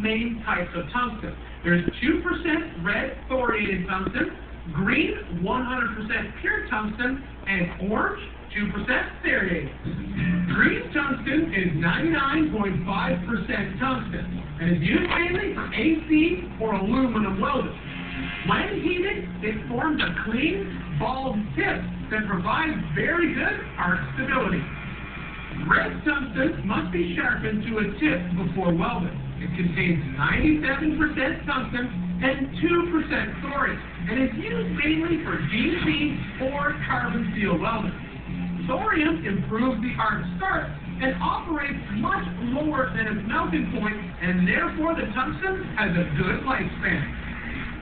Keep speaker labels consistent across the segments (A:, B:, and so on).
A: main types of tungsten. There's 2% red thoriated tungsten, green 100% pure tungsten, and orange 2% thoriated. Green tungsten is 99.5% tungsten and is used mainly for AC or aluminum welding. When heated, it forms a clean, bald tip that provides very good arc stability. Red tungsten must be sharpened to a tip before welding. It contains 97% tungsten and 2% thorium, and is used mainly for DC or carbon steel welding. Thorium improves the arc start and operates much lower than its melting point, and therefore the tungsten has a good lifespan.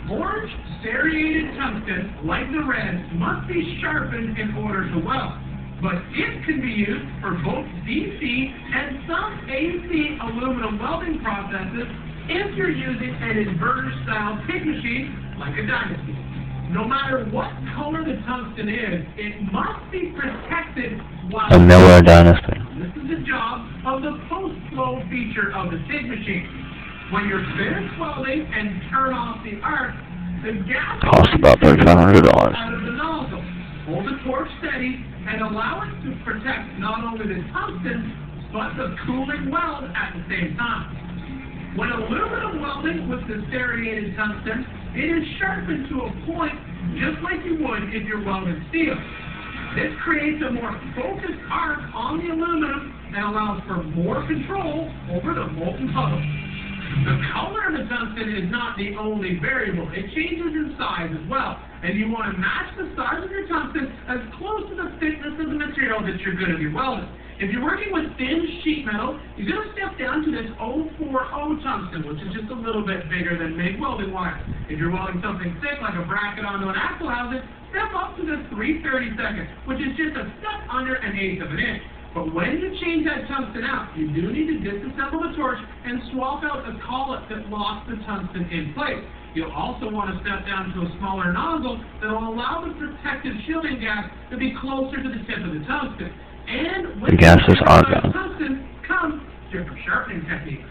A: Orange serrated tungsten, like the red, must be sharpened in order to weld, but it can be used for both DC and some AC aluminum welding processes if you're using an inverter-style TIG machine like a Dynasty. No matter what color the tungsten is, it must be protected while
B: a Miller Dynasty.
A: This is the job of the post-flow feature of the TIG machine. When you're finished welding and turn off the arc, the gas
B: costs about $3,500
A: out of the nozzle. Hold the torch steady and allow it to protect not only the tungsten, but the cooling weld at the same time. When aluminum welding with the serrated tungsten, it is sharpened to a point just like you would if you're welding steel. This creates a more focused arc on the aluminum and allows for more control over the molten puddle. The color of the tungsten is not the only variable. It changes in size as well, and you want to match the size of your tungsten as close to the thickness of the material that you're going to be welding. If you're working with thin sheet metal, you're going to step down to this 040 tungsten, which is just a little bit bigger than MIG welding wire. If you're welding something thick like a bracket onto an axle housing, step up to the 332nd, which is just a step under 1/8 of an inch. But when you change that tungsten out, you do need to disassemble the torch and swap out the collet that locks the tungsten in place. You'll also want to step down to a smaller nozzle that will allow the protective shielding gas to be closer to the tip of the tungsten. And when
B: the gases are gone.
A: Tungsten comes different sharpening techniques.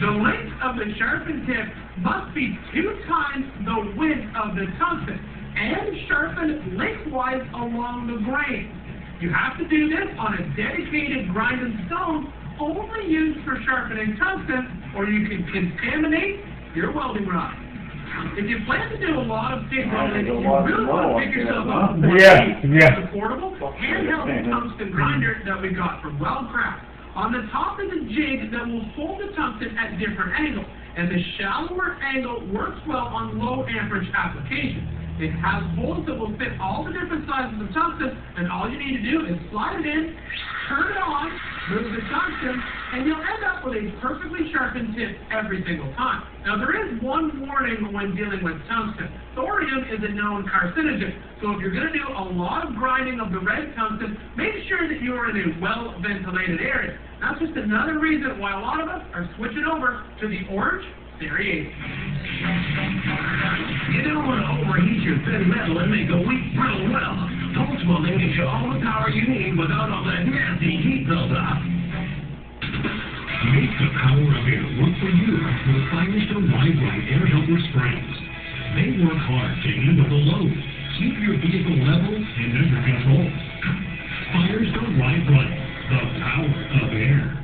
A: The length of the sharpened tip must be 2 times the width of the tungsten and sharpened lengthwise along the grain. You have to do this on a dedicated grinding stone only used for sharpening tungsten, or you can contaminate your welding rod. If you plan to do a lot of TIG welding, you really want to pick yourself up a portable handheld tungsten grinder that we got from Weldcraft. On the top is a jig that will hold the tungsten at different angles, and the shallower angle works well on low amperage applications. It has holes that will fit all the different sizes of tungsten, and all you need to do is slide it in, turn it on, move the tungsten, and you'll end up with a perfectly sharpened tip every single time. Now, there is one warning when dealing with tungsten. Thorium is a known carcinogen, so if you're going to do a lot of grinding of the red tungsten, make sure that you are in a well-ventilated area. That's just another reason why a lot of us are switching over to the orange serrated.
C: You don't want to overheat your thin metal and make a weak, brittle weld. Pulse welding gives you all the power you need without all that nasty heat buildup.
D: Make the power of air work for you with the finest of wide-right air helper springs. They work hard to even the load, keep your vehicle level and under control. Fires the right the power of air.